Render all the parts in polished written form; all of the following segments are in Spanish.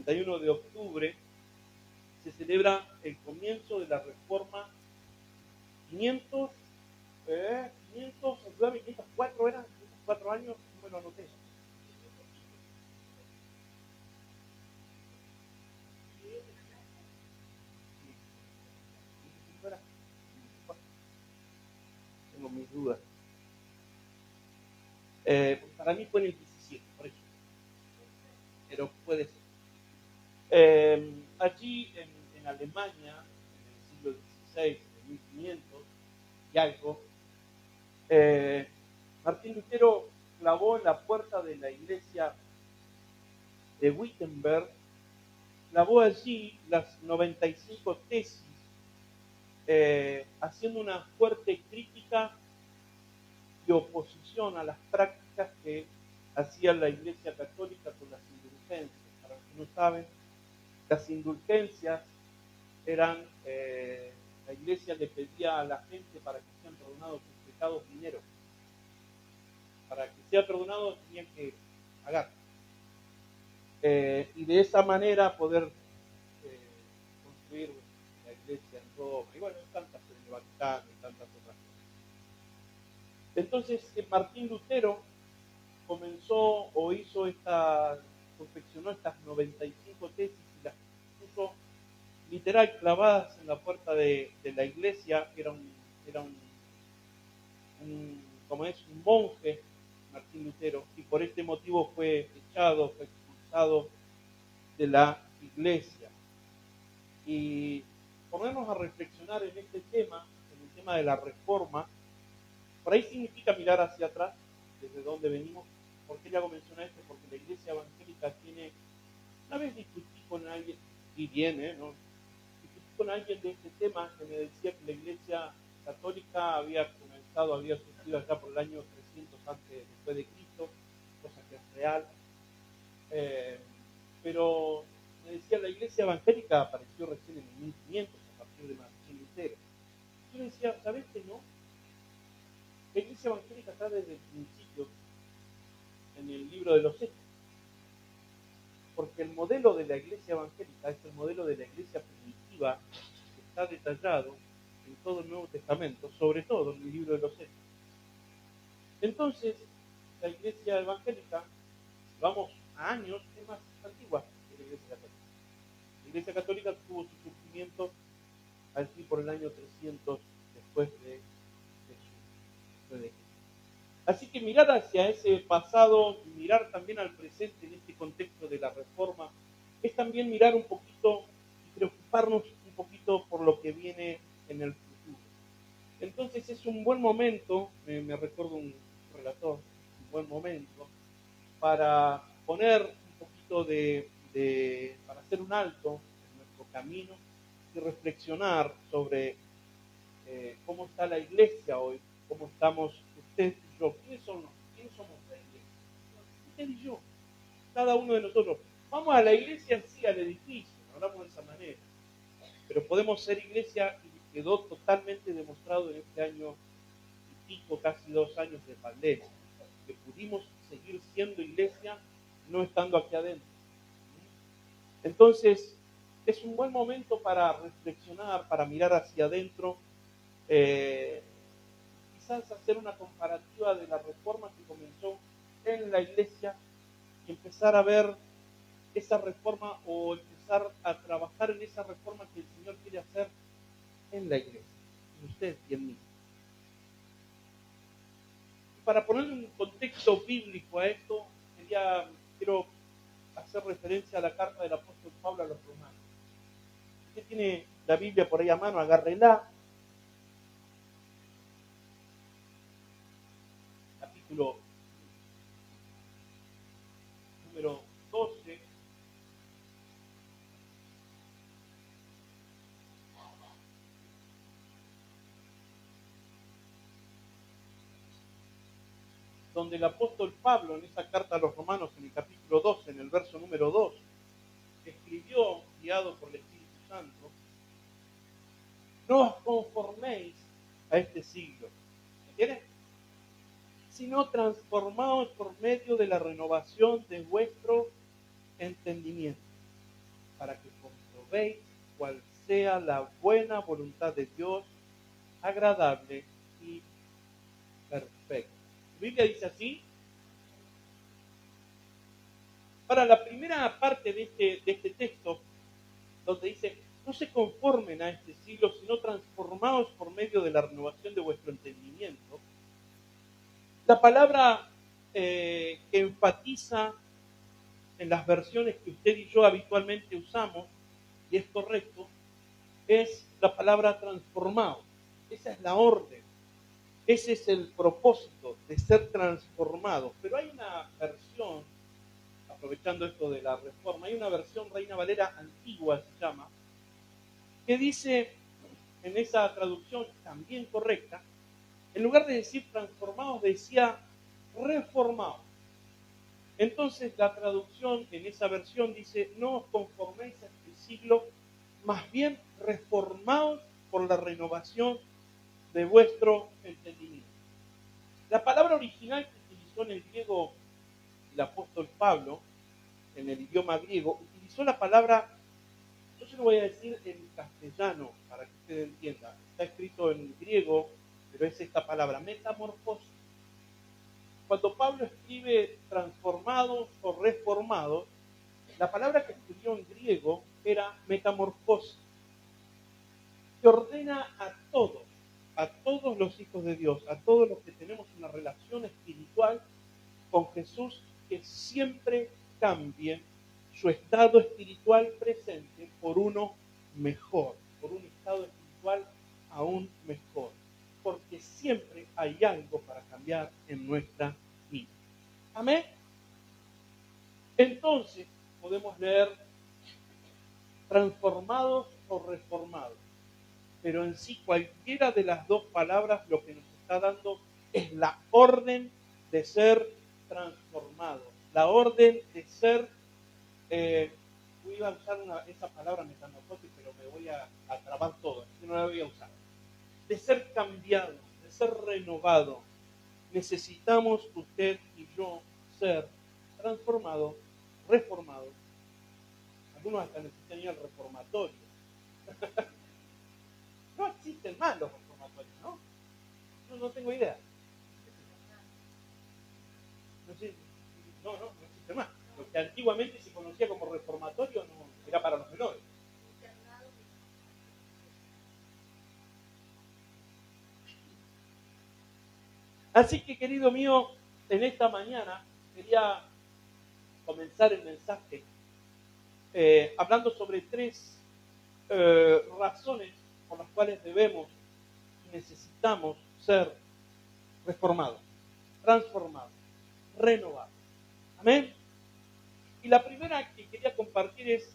31 de octubre se celebra el comienzo de la Reforma 504 eran, 504 años, no me lo anoté. Tengo mis dudas. Para mí fue en el 17, por ejemplo. Pero puede ser. Allí en Alemania, en el siglo XVI, en 1500 y algo, Martín Lutero clavó en la puerta de la iglesia de Wittenberg, clavó allí las 95 tesis, haciendo una fuerte crítica y oposición a las prácticas que hacía la Iglesia Católica con las indulgencias. Para los que no saben, las indulgencias eran, la Iglesia le pedía a la gente para que sean perdonados sus pecados dinero. Para que sea perdonado tenían que pagar. Y de esa manera poder construir la iglesia en Roma, y bueno, tantas en el Vaticano y tantas otras cosas. Entonces, Martín Lutero comenzó o confeccionó estas 95 tesis y las puso literal clavadas en la puerta de la iglesia. Era un monje, Martín Lutero, y por este motivo fue echado, fue expulsado de la iglesia. Y ponernos a reflexionar en este tema, en el tema de la reforma, por ahí significa mirar hacia atrás, desde donde venimos. ¿Por qué le hago mención a esto? Porque la iglesia evangélica tiene, una vez discutí con alguien, y viene, ¿no? Discutí con alguien de este tema que me decía que la iglesia católica había surgido allá por el año 300 antes después de Cristo, cosa que es real. Pero me decía, la iglesia evangélica apareció recién en el 1500 a partir de Martín Lutero. Yo le decía, ¿sabés que no? La iglesia evangélica está desde el principio en el libro de los Hechos. Porque el modelo de la iglesia evangélica es el modelo de la iglesia primitiva que está detallado en todo el Nuevo Testamento, sobre todo en el libro de los Hechos. Entonces, la iglesia evangélica, vamos a años, es más antigua que la iglesia católica. La iglesia católica tuvo su surgimiento allí por el año 300 después de Jesús. Así que mirar hacia ese pasado, mirar también al presente en este contexto de la reforma, es también mirar un poquito y preocuparnos un poquito por lo que viene en el futuro. Entonces es un buen momento, me recuerdo un relator, un buen momento para poner un poquito para hacer un alto en nuestro camino y reflexionar sobre cómo está la iglesia hoy, cómo estamos usted y yo. ¿Quiénes somos la iglesia? Usted y yo, cada uno de nosotros. Vamos a la iglesia, sí, al edificio, hablamos de esa manera, pero podemos ser iglesia y quedó totalmente demostrado en este año y pico, casi 2 años de pandemia, que pudimos seguir siendo iglesia no estando aquí adentro. Entonces, es un buen momento para reflexionar, para mirar hacia adentro, quizás hacer una comparativa de la reforma que comenzó en la iglesia y empezar a ver esa reforma o empezar a trabajar en esa reforma que el Señor quiere hacer en la iglesia, en usted y en mí. Y para ponerle un contexto bíblico a esto, quiero hacer referencia a la carta del apóstol Pablo a los romanos. Usted tiene la Biblia por ahí a mano, agárrela. Capítulo número 12. Donde el apóstol Pablo, en esa carta a los romanos, en el capítulo 12, en el verso número 2, escribió, guiado por el Espíritu Santo: no os conforméis a este siglo, ¿entiendes? Sino transformaos por medio de la renovación de vuestro entendimiento, para que comprobéis cuál sea la buena voluntad de Dios, agradable y perfecta. La Biblia dice así. Para la primera parte de este texto, donde dice: no se conformen a este siglo, sino transformaos por medio de la renovación de vuestro entendimiento. La palabra que enfatiza en las versiones que usted y yo habitualmente usamos, y es correcto, es la palabra transformado. Esa es la orden. Ese es el propósito, de ser transformado. Pero hay una versión, aprovechando esto de la reforma, hay una versión Reina Valera antigua, se llama, que dice, en esa traducción también correcta, en lugar de decir transformados, decía reformados. Entonces la traducción en esa versión dice: no os conforméis a este siglo, más bien reformaos por la renovación de vuestro entendimiento. La palabra original que utilizó en el griego el apóstol Pablo, en el idioma griego, utilizó la palabra, yo se lo voy a decir en castellano para que usted entienda. Está escrito en griego, pero es esta palabra, metamorfosis. Cuando Pablo escribe transformados o reformados, la palabra que escribió en griego era metamorfosis, que ordena a todos los hijos de Dios, a todos los que tenemos una relación espiritual con Jesús, que siempre cambien su estado espiritual presente por uno mejor, por un estado espiritual aún mejor, porque siempre hay algo para cambiar en nuestra vida. Amén. Entonces podemos leer transformados o reformados, pero en sí cualquiera de las dos palabras lo que nos está dando es la orden de ser transformados, la orden de ser, iba a usar esa palabra metamorfosis, pero me voy a trabar todo, así que no la voy a usar, de ser cambiado, de ser renovado. Necesitamos usted y yo ser transformados, reformados. Algunos hasta necesitan ir al reformatorio. No existen más los reformatorios, ¿no? No tengo idea. No existe más. Lo que antiguamente se conocía como reformatorio no era para los menores. Así que, querido mío, en esta mañana quería comenzar el mensaje hablando sobre 3 razones por las cuales debemos y necesitamos ser reformados, transformados, renovados. Amén. Y la primera que quería compartir es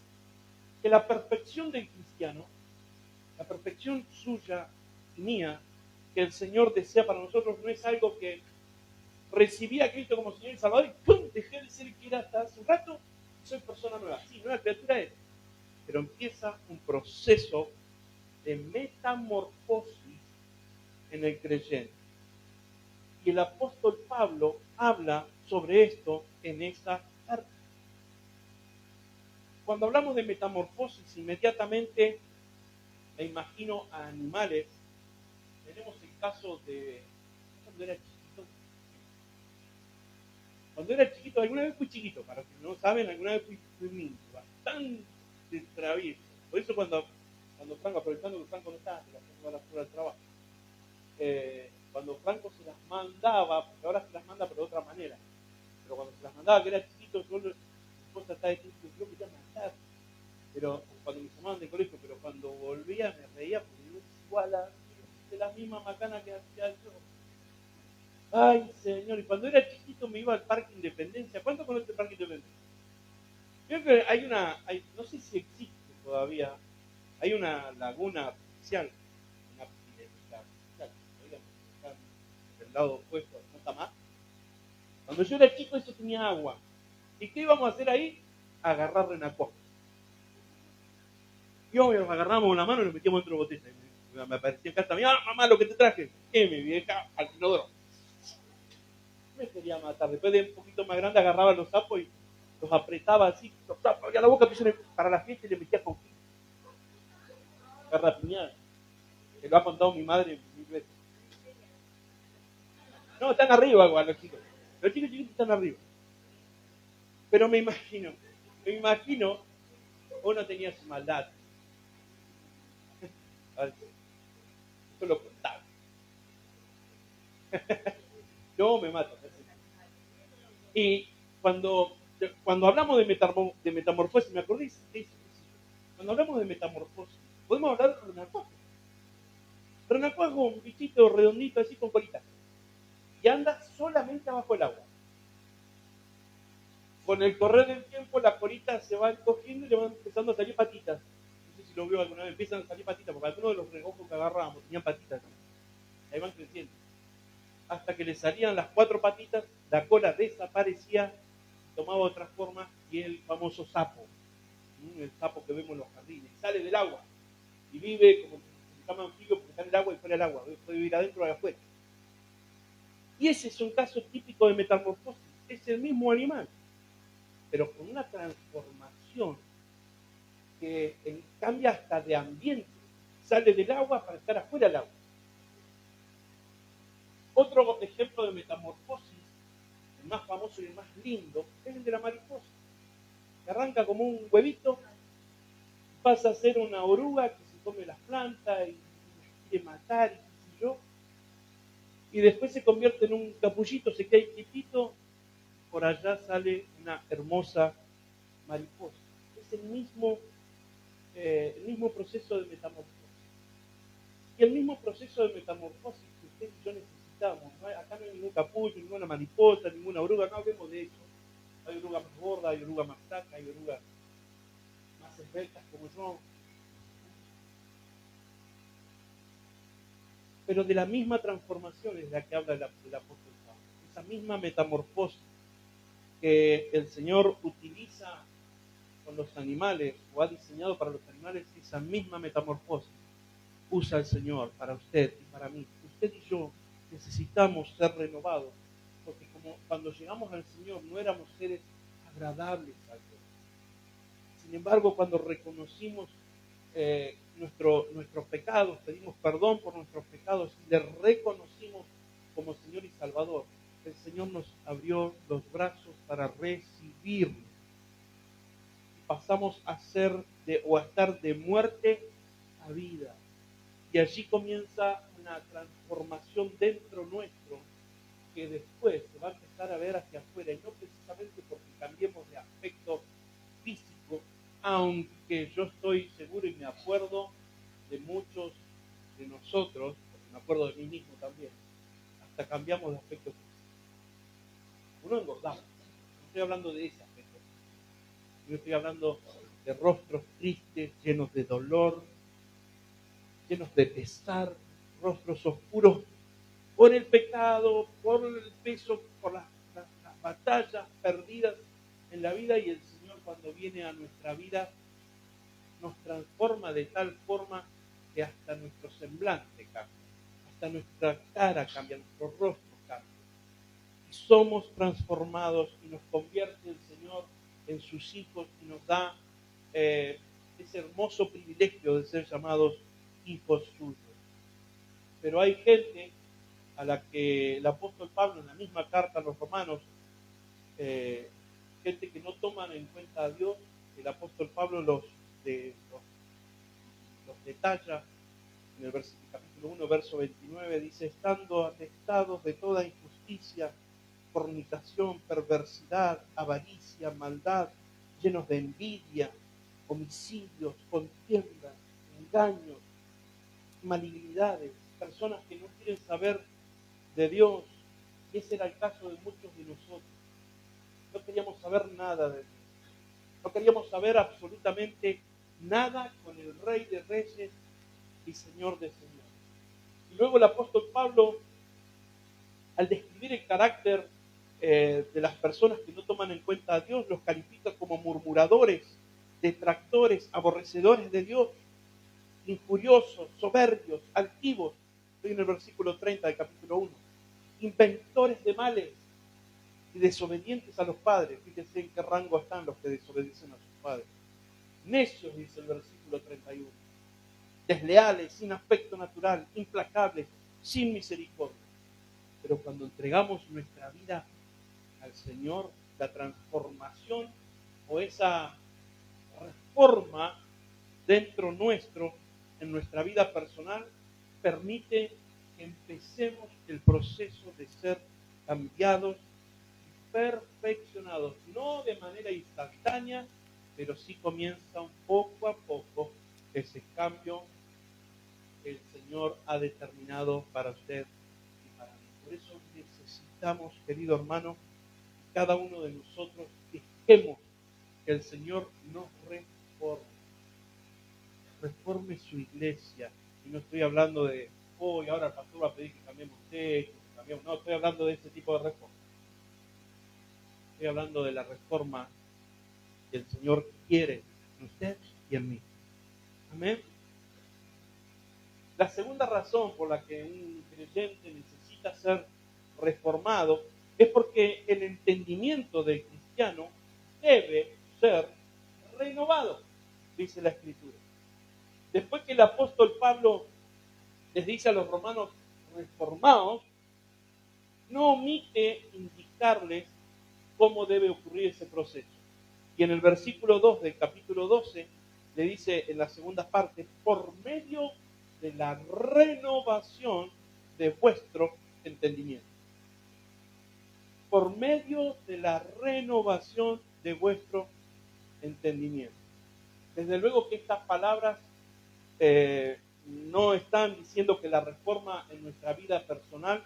que la perfección del cristiano, la perfección suya, y mía que el Señor desea para nosotros no es algo que recibí a Cristo como Señor y Salvador y ¡pum! Dejé de ser que era hasta hace un rato y soy persona nueva. Sí, nueva criatura es, pero empieza un proceso de metamorfosis en el creyente. Y el apóstol Pablo habla sobre esto en esta carta. Cuando hablamos de metamorfosis, inmediatamente me imagino a animales. Tenemos el caso de cuando era chiquito. Cuando era chiquito, alguna vez fui chiquito, para los que no saben, alguna vez fui niño, bastante travieso. Por eso cuando Franco, aprovechando que Franco no está, que la Franco va a la fuera del trabajo, cuando Franco se las mandaba, porque ahora se las manda pero de otra manera, pero cuando se las mandaba que era chiquito, mi esposa estaba diciendo, creo que ya matar, pero cuando me llamaban de colegio, pero cuando volvía me reía porque yo es igual a de la misma macana que hacía yo. Ay, señor, y cuando era chiquito me iba al Parque Independencia. ¿Cuánto conoce el Parque Independencia? Creo que no sé si existe todavía, hay una laguna artificial, una pileta artificial, del lado opuesto, no está más. Cuando yo era chico eso tenía agua. ¿Y qué íbamos a hacer ahí? Agarrar renacuajos. Íbamos y nos agarramos la mano y nos metíamos dentro de botella. Me aparecía en casa, mira mamá lo que te traje. Mi vieja al inodoro. Me quería matar. Después de un poquito más grande agarraba los sapos y los apretaba así, los sapos abría la boca para la fiesta y le metía con garrapiñada. Que lo ha contado mi madre mil veces. No, están arriba igual los chicos. Los chicos chiquitos están arriba. Pero me imagino, uno tenía su maldad. Eso lo contaba. Yo me mato. Y cuando hablamos de metamorfosis, me acordé de eso. Cuando hablamos de metamorfosis, podemos hablar de renacuajo. Renacuajo es un bichito redondito así con colita. Y anda solamente abajo del agua. Con el correr del tiempo la colita se va encogiendo y le van empezando a salir patitas. No sé si lo veo alguna vez, empiezan a salir patitas, porque algunos de los renojos que agarrábamos tenían patitas. Ahí van creciendo. Hasta que le salían las 4 patitas, la cola desaparecía, tomaba otra forma y el famoso sapo. El sapo que vemos en los jardines. Sale del agua y vive como se llama anfibio porque está en el agua y fuera del agua. Puede vivir adentro o afuera. Y ese es un caso típico de metamorfosis. Es el mismo animal, pero con una transformación que cambia hasta de ambiente. Sale del agua para estar afuera del agua. Otro ejemplo de metamorfosis, el más famoso y el más lindo, es el de la mariposa. Que arranca como un huevito, pasa a ser una oruga que se come las plantas y quiere matar y qué sé yo. Y después se convierte en un capullito, se queda quietito, por allá sale una hermosa mariposa. Es el mismo proceso de metamorfosis. Y el mismo proceso de metamorfosis que usted y yo necesitamos. Acá no hay ningún capullo, ninguna mariposa, ninguna oruga, no hablemos de eso. Hay oruga más gorda, hay oruga más flaca, hay orugas más esbeltas como yo. Pero de la misma transformación es la que habla el apóstol Pablo. Esa misma metamorfosis que el Señor utiliza con los animales o ha diseñado para los animales, esa misma metamorfosis usa el Señor para usted y para mí. Usted y yo necesitamos ser renovados, porque como cuando llegamos al Señor no éramos seres agradables a Dios. Sin embargo, cuando reconocimos nuestros pecados, pedimos perdón por nuestros pecados y le reconocimos como Señor y Salvador, el Señor nos abrió los brazos para recibirnos. Pasamos a estar de muerte a vida. Y allí comienza una transformación dentro nuestro que después se va a empezar a ver hacia afuera, y no precisamente porque cambiemos de aspecto físico, aunque yo estoy seguro y me acuerdo de muchos de nosotros, porque me acuerdo de mí mismo también, hasta cambiamos de aspecto físico. Uno engordaba, no estoy hablando de ese aspecto, yo estoy hablando de rostros tristes, llenos de dolor, llenos de pesar, rostros oscuros por el pecado, por el peso, por las batallas perdidas en la vida, y el Señor cuando viene a nuestra vida nos transforma de tal forma que hasta nuestro semblante cambia, hasta nuestra cara cambia, nuestro rostro cambia. Y somos transformados y nos convierte el Señor en sus hijos y nos da ese hermoso privilegio de ser llamados hijos suyos. Pero hay gente a la que el apóstol Pablo en la misma carta a los romanos, gente que no toman en cuenta a Dios, el apóstol Pablo los detalla en el capítulo 1, verso 29, dice: estando atestados de toda injusticia, fornicación, perversidad, avaricia, maldad, llenos de envidia, homicidios, contiendas, engaños, malignidades, personas que no quieren saber de Dios. Y ese era el caso de muchos de nosotros. No queríamos saber nada de Dios. No queríamos saber absolutamente nada con el Rey de Reyes y Señor de Señores. Y luego el apóstol Pablo, al describir el carácter de las personas que no toman en cuenta a Dios, los califica como murmuradores, detractores, aborrecedores de Dios, injuriosos, soberbios, altivos. Estoy en el versículo 30 del capítulo 1. Inventores de males y desobedientes a los padres. Fíjense en qué rango están los que desobedecen a sus padres. Necios, dice el versículo 31. Desleales, sin aspecto natural, implacables, sin misericordia. Pero cuando entregamos nuestra vida al Señor, la transformación o esa reforma dentro nuestro, en nuestra vida personal, permite que empecemos el proceso de ser cambiados, perfeccionados, no de manera instantánea, pero sí comienza un poco a poco ese cambio que el Señor ha determinado para usted y para mí. Por eso necesitamos, querido hermano, cada uno de nosotros dejemos que el Señor nos reforme su iglesia. Y no estoy hablando de, hoy ahora el pastor va a pedir que cambiemos esto, que cambiemos. No, estoy hablando de ese tipo de reforma. Estoy hablando de la reforma que el Señor quiere en usted y en mí. Amén. La segunda razón por la que un creyente necesita ser reformado es porque el entendimiento del cristiano debe ser renovado, dice la Escritura. Después que el apóstol Pablo les dice a los romanos: reformaos, no omite indicarles cómo debe ocurrir ese proceso. Y en el versículo 2 del capítulo 12 le dice en la segunda parte: por medio de la renovación de vuestro entendimiento. Por medio de la renovación de vuestro entendimiento. Desde luego que estas palabras no están diciendo que la reforma en nuestra vida personal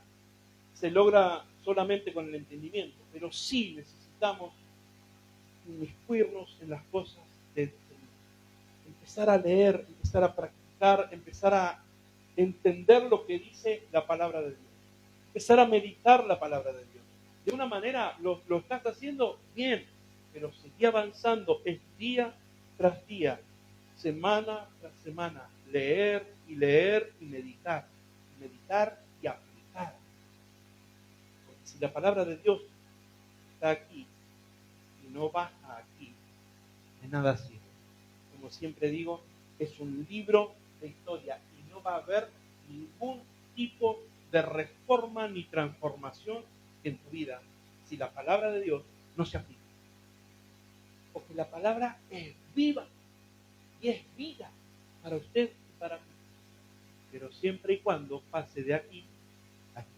se logra solamente con el entendimiento, pero sí necesitamos inmiscuirnos en las cosas del Señor. Empezar a leer, empezar a practicar, empezar a entender lo que dice la palabra de Dios. Empezar a meditar la palabra de Dios. De una manera lo estás haciendo bien, pero seguí avanzando, es día tras día, semana tras semana, leer y meditar y aplicar. Porque si la palabra de Dios está aquí y no baja aquí, de nada sirve. Como siempre digo, es un libro de historia y no va a haber ningún tipo de reforma ni transformación en tu vida si la palabra de Dios no se aplica. Porque la palabra es viva y es vida para usted y para mí. Pero siempre y cuando pase de aquí a aquí.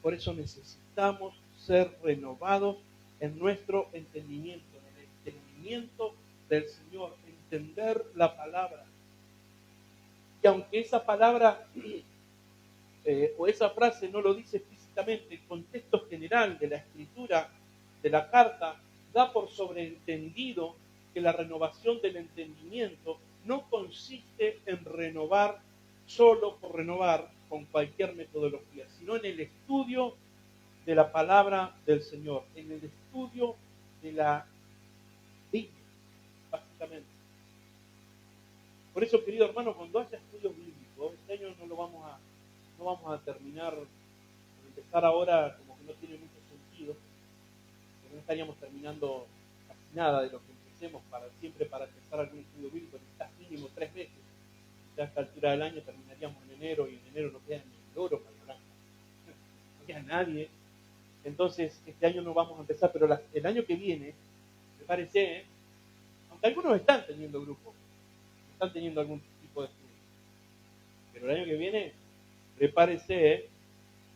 Por eso necesitamos ser renovados en nuestro entendimiento, en el entendimiento del Señor, entender la palabra. Y aunque esa palabra o esa frase no lo dice explícitamente, el contexto general de la escritura de la carta da por sobreentendido que la renovación del entendimiento no consiste en renovar solo por renovar, con cualquier metodología, sino en el estudio de la palabra del Señor, en el estudio de la Biblia, básicamente. Por eso, querido hermano, cuando haya estudios bíblicos, este año no vamos a terminar, empezar ahora como que no tiene mucho sentido, porque no estaríamos terminando casi nada de lo que empecemos siempre para empezar algún estudio bíblico, necesitas mínimo 3 meses. Ya a esta altura del año terminaríamos en enero, y en enero no queda ni el oro para el blanco. No queda nadie. Entonces, este año no vamos a empezar, pero el año que viene, me parece, aunque algunos están teniendo grupos, están teniendo algún tipo de estudio, pero el año que viene, prepárese.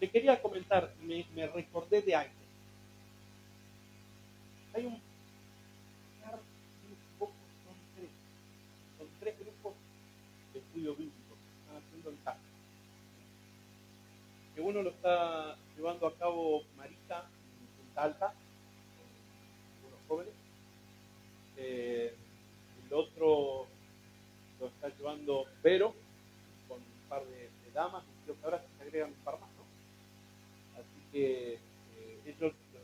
Le quería comentar, me recordé de algo. Hay un par, son tres grupos de estudio bíblico que están haciendo en casa. Que uno lo está llevando a cabo Marita en Punta Alta, con unos jóvenes. El otro lo está llevando Vero, con un par de damas, y creo que ahora se agregan un par más, ¿no? Así que ellos lo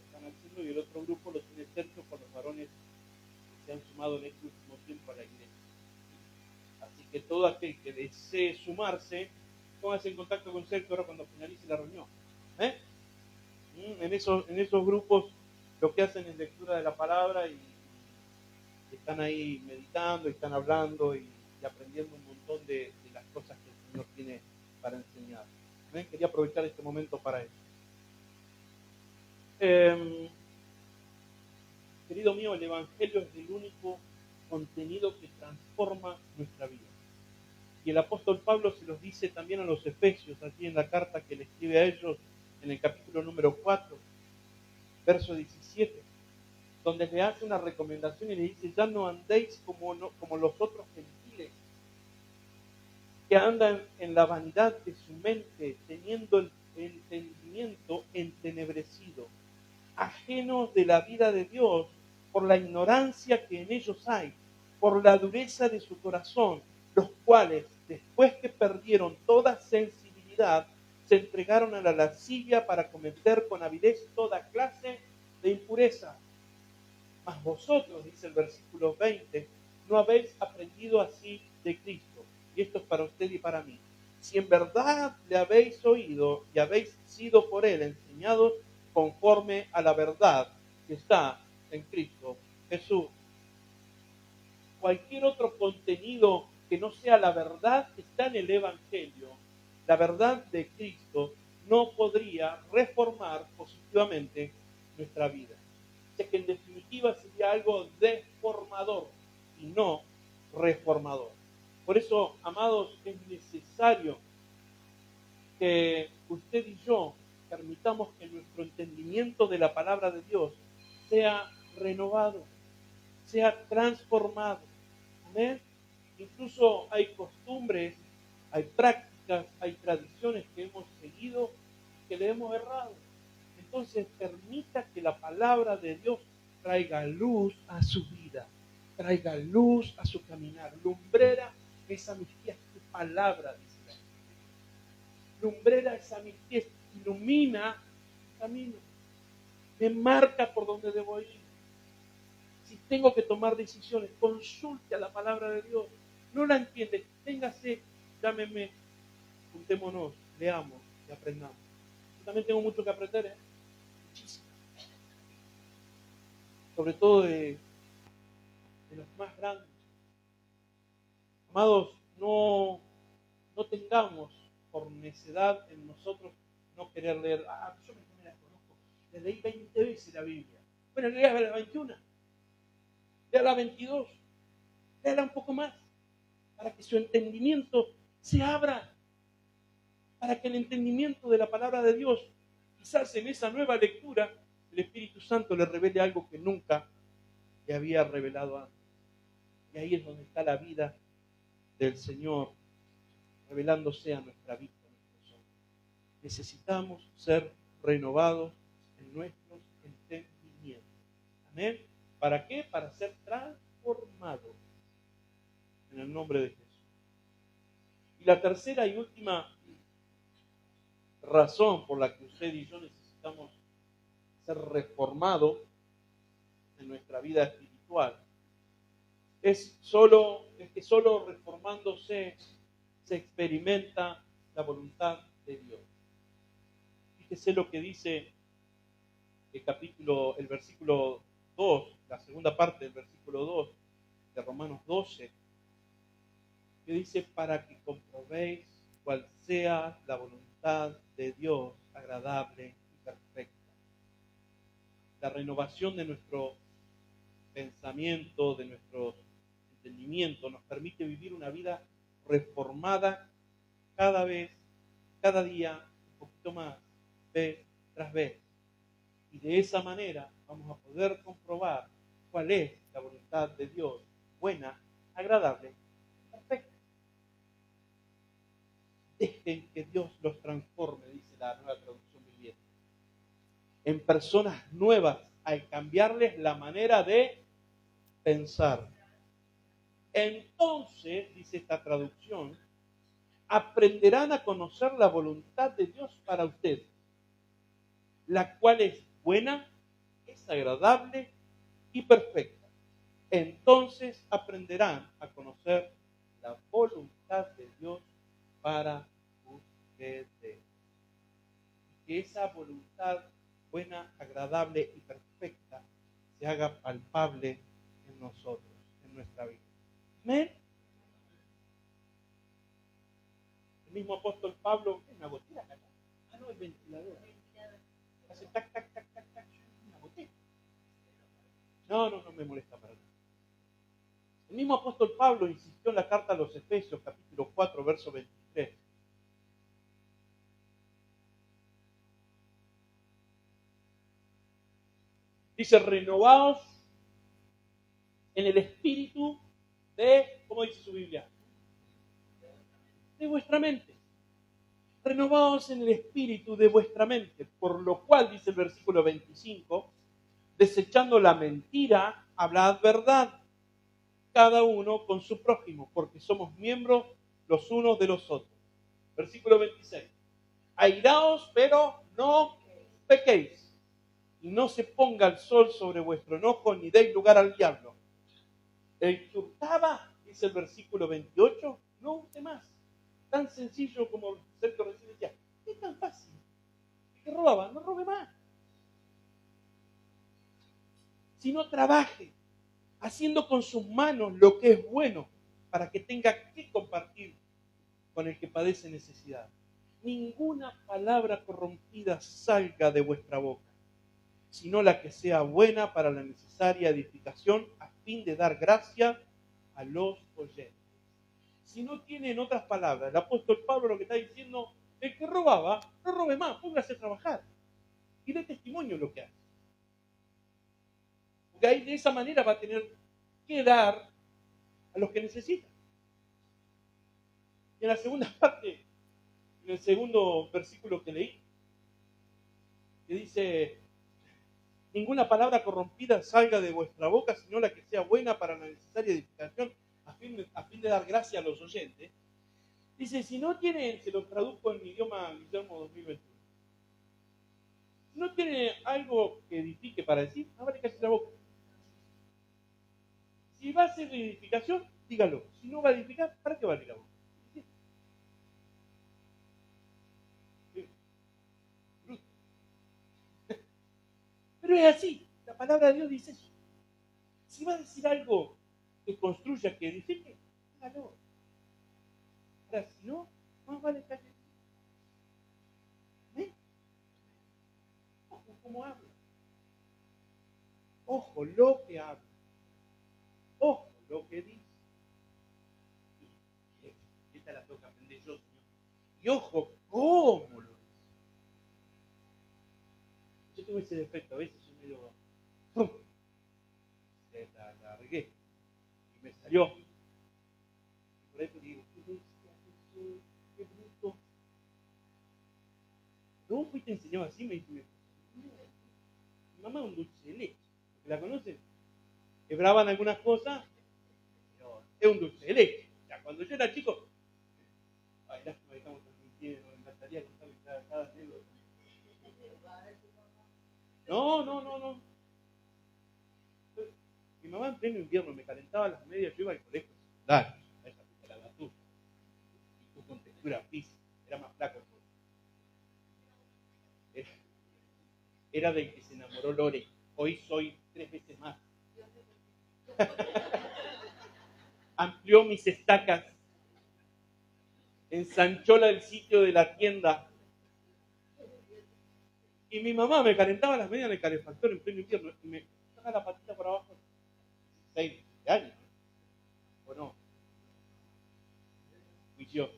están haciendo, y el otro grupo lo tiene Sergio con los varones que se han sumado en este último tiempo a la iglesia. Así que todo aquel que desee sumarse, póngase en contacto con Sergio ahora cuando finalice la reunión. En esos grupos lo que hacen es lectura de la palabra, y están ahí meditando, y están hablando y aprendiendo un montón de las cosas que el Señor tiene para enseñar. Quería aprovechar este momento para eso. Querido mío, el Evangelio es el único contenido que transforma nuestra vida. Y el apóstol Pablo se los dice también a los Efesios, aquí en la carta que le escribe a ellos, en el capítulo número 4, verso 17, donde le hace una recomendación y le dice: ya no andéis como los otros gentiles, que andan en la vanidad de su mente, teniendo el entendimiento entenebrecido, ajenos de la vida de Dios por la ignorancia que en ellos hay, por la dureza de su corazón, los cuales, después que perdieron toda sensibilidad, se entregaron a la lascivia para cometer con avidez toda clase de impureza. Mas vosotros, dice el versículo 20, no habéis aprendido así de Cristo. Y esto es para usted y para mí. Si en verdad le habéis oído y habéis sido por él enseñados conforme a la verdad que está en Cristo Jesús. Cualquier otro contenido que no sea la verdad que está en el Evangelio, la verdad de Cristo, no podría reformar positivamente nuestra vida. O sea que en definitiva sería algo deformador y no reformador. Por eso, amados, es necesario que usted y yo permitamos que nuestro entendimiento de la palabra de Dios sea renovado, sea transformado. ¿Amén? Incluso hay costumbres, hay prácticas, hay tradiciones que hemos seguido y que le hemos errado. Entonces, permita que la palabra de Dios traiga luz a su vida, traiga luz a su caminar. Lumbrera esa mi fiesta palabra, dice la Biblia. Lumbrera esa mi fiesta, ilumina el camino, me marca por donde debo ir. Si tengo que tomar decisiones, consulte a la palabra de Dios. No la entiende, téngase, llámeme, juntémonos, leamos y aprendamos. Yo también tengo mucho que aprender, muchísimo. Sobre todo de los más grandes. Amados, no tengamos por necedad en nosotros no querer leer. Yo me la conozco, le leí 20 veces la Biblia. Bueno, leí la 21, lea la 22, léala un poco más, para que su entendimiento se abra, para que el entendimiento de la palabra de Dios, quizás en esa nueva lectura, el Espíritu Santo le revele algo que nunca le había revelado antes. Y ahí es donde está la vida del Señor revelándose a nuestra vida, a nuestros ojos. Necesitamos ser renovados en nuestros entendimientos. ¿Amén? ¿Para qué? Para ser transformados en el nombre de Jesús. Y la tercera y última razón por la que usted y yo necesitamos ser reformados en nuestra vida espiritual es que solo reformándose se experimenta la voluntad de Dios. Fíjese lo que dice el versículo 2, la segunda parte del versículo 2 de Romanos 12, que dice: para que comprobéis cuál sea la voluntad de Dios, agradable y perfecta. La renovación de nuestro pensamiento, de nuestro entendimiento, nos permite vivir una vida reformada cada día, un poquito más, vez tras vez. Y de esa manera vamos a poder comprobar cuál es la voluntad de Dios, buena, agradable, perfecta. Dejen que Dios los transforme, dice la Nueva Traducción Viviente, en personas nuevas al cambiarles la manera de pensar. Entonces, dice esta traducción, aprenderán a conocer la voluntad de Dios para ustedes, la cual es buena, es agradable y perfecta. Entonces aprenderán a conocer la voluntad de Dios para ustedes. Y que esa voluntad buena, agradable y perfecta se haga palpable en nosotros, en nuestra vida. ¿Amén? El mismo apóstol Pablo, ¿es una gotera acá? Ah, no, el ventilador. Hace tac, tac, tac, tac, tac, una gotera. No me molesta para nada. El mismo apóstol Pablo insistió en la carta a los Efesios, capítulo 4, verso 23. Dice: renovaos en el espíritu de, ¿cómo dice su Biblia? De vuestra mente. Renovaos en el espíritu de vuestra mente, por lo cual, dice el versículo 25, desechando la mentira, hablad verdad, cada uno con su prójimo, porque somos miembros los unos de los otros. Versículo 26. Airaos, pero no pequéis, y no se ponga el sol sobre vuestro enojo, ni deis lugar al diablo. El que hurtaba, dice el versículo 28, no hurte más. Tan sencillo como Sergio recién decía, es tan fácil. El que robaba, no robe más. Sino trabaje, haciendo con sus manos lo que es bueno, para que tenga que compartir con el que padece necesidad. Ninguna palabra corrompida salga de vuestra boca, sino la que sea buena para la necesaria edificación, a fin de dar gracia a los oyentes. Si no tiene, en otras palabras, el apóstol Pablo lo que está diciendo, el que robaba, no robe más, póngase a trabajar y dé testimonio de lo que hace. Porque ahí de esa manera va a tener que dar a los que necesitan. Y en la segunda parte, en el segundo versículo que leí, que dice: ninguna palabra corrompida salga de vuestra boca, sino la que sea buena para la necesaria edificación, a fin de dar gracia a los oyentes. Dice, si no tiene, se lo traduzco en mi idioma Guillermo 2021, si no tiene algo que edifique para decir, ábrale casi la boca. Si va a ser de edificación, dígalo. Si no va a edificar, ¿para qué va a abrir la boca? Pero es así, la palabra de Dios dice eso. Si va a decir algo que construya, que edifique, hágalo. Ahora, si no, más vale callar. ¿Eh? Ojo cómo habla. Ojo lo que habla. Ojo lo que dice. Y esta la toca aprender yo, Señor. Y ojo cómo lo dice. Yo tengo ese defecto, a veces yo me lo... ¡pum! La regué. Y me salió. Y por ahí digo, ¿qué bestia que soy? ¿Qué bruto? ¿Cómo fuiste enseñado así? Me dice, mi mamá es un dulce de leche. ¿La conocen? Quebraban algunas cosas, pero es un dulce de leche. O sea, cuando yo era chico, ay, lástima que estamos transmitiendo, me encantaría contarles No. Mi mamá en pleno invierno me calentaba las medias, yo iba al colegio secundario, esa era la tuya, y tú con textura física, era más flaco. Era del que se enamoró Lore, hoy soy 3 veces más. Amplió mis estacas, ensanchó el sitio de la tienda. Y mi mamá me calentaba las medias en el calefactor en pleno invierno y me saca la patita por abajo. 6 años, ¿o no? Fui yo.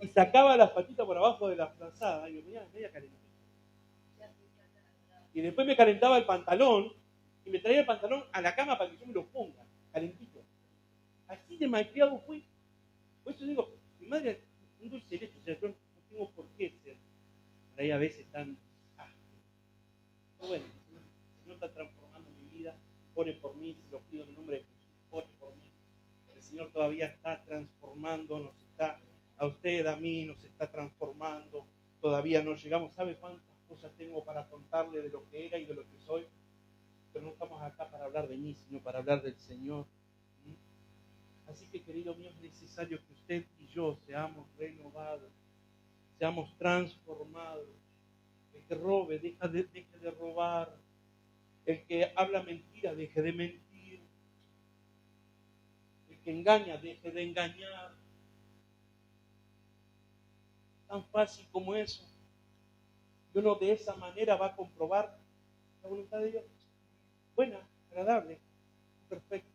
Y sacaba las patitas por abajo de la frazada y me ponía las medias calentitas. Y después me calentaba el pantalón y me traía el pantalón a la cama para que yo me lo ponga, calentito. Así de malcriado fui. Por eso digo, mi madre, un dulce leche, o sea, yo no tengo por qué ser. Por ahí a veces tan. Pero bueno, el Señor está transformando mi vida. Ore por mí, se lo pido en el nombre de Jesús. Ore por mí. El Señor todavía está transformando, a usted, a mí, nos está transformando. Todavía no llegamos. ¿Sabe cuántas cosas tengo para contarle de lo que era y de lo que soy? Pero no estamos acá para hablar de mí, sino para hablar del Señor. Así que, querido mío, es necesario que usted y yo seamos renovados, seamos transformados. El que robe, deje de robar. El que habla mentira, deje de mentir. El que engaña, deje de engañar. Tan fácil como eso. Y uno de esa manera va a comprobar la voluntad de Dios. Buena, agradable, perfecta.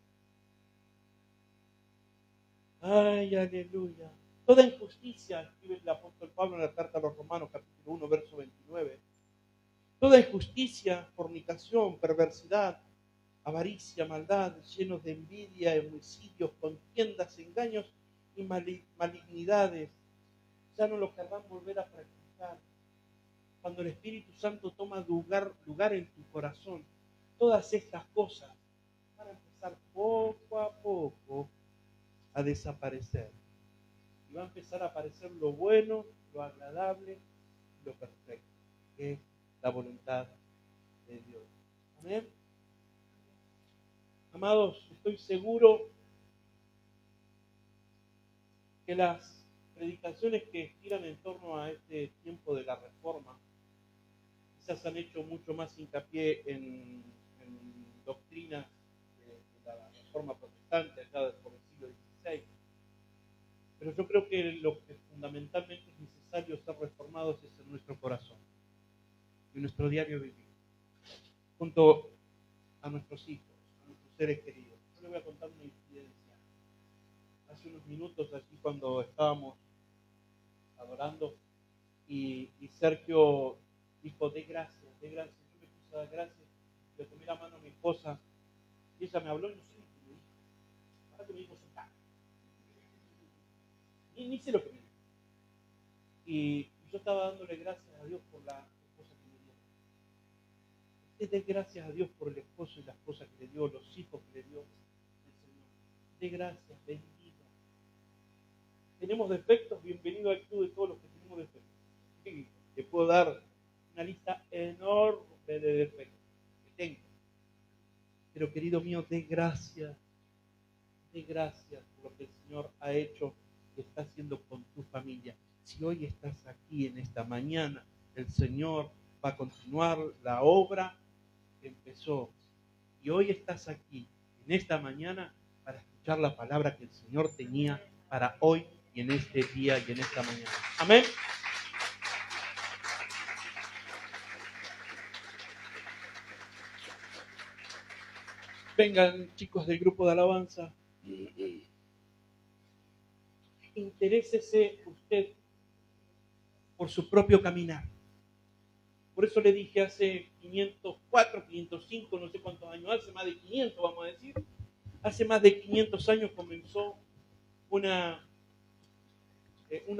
Ay, aleluya. Toda injusticia, escribe el apóstol Pablo en la carta a los Romanos, capítulo 1, verso 29. Toda injusticia, fornicación, perversidad, avaricia, maldad, llenos de envidia, homicidios, contiendas, engaños y malignidades, ya no lo querrán volver a practicar. Cuando el Espíritu Santo toma lugar en tu corazón, todas estas cosas van a empezar poco a poco a desaparecer. Y va a empezar a aparecer lo bueno, lo agradable, lo perfecto, que es la voluntad de Dios. Amén. Amados, estoy seguro que las predicaciones que giran en torno a este tiempo de la Reforma quizás han hecho mucho más hincapié en doctrinas de la Reforma protestante allá por el siglo XVI. Pero yo creo que lo que fundamentalmente es necesario ser reformados es en nuestro corazón, en nuestro diario vivir, junto a nuestros hijos, a nuestros seres queridos. Yo les voy a contar una incidencia. Hace unos minutos, allí cuando estábamos adorando, y Sergio dijo, de gracias. Yo me puse a dar gracias, le tomé la mano a mi esposa, y ella me habló y no sé ni qué me dijo. Ahora que me dijo, sentar. Ni sé lo que me dijo. Y yo estaba dándole gracias a Dios por la esposa que me dio. Usted dé gracias a Dios por el esposo y la esposa que le dio, los hijos que le dio el Señor. Dé gracias, bendito. ¿Tenemos defectos? Bienvenido al club de todos los que tenemos defectos. Sí, te puedo dar una lista enorme de defectos que tengo. Pero querido mío, dé gracias por lo que el Señor ha hecho, que está haciendo con tu familia. Si hoy estás aquí en esta mañana, el Señor va a continuar la obra que empezó. Y hoy estás aquí en esta mañana para escuchar la palabra que el Señor tenía para hoy y en este día y en esta mañana. Amén. Vengan, chicos del grupo de alabanza. Interésese usted por su propio caminar. Por eso le dije hace 504, 505, no sé cuántos años, hace más de 500, vamos a decir. Hace más de 500 años comenzó una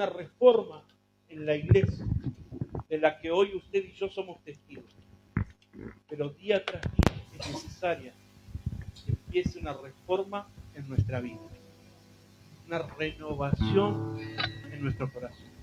reforma en la iglesia, de la que hoy usted y yo somos testigos. Pero día tras día es necesaria que empiece una reforma en nuestra vida, una renovación en nuestro corazón.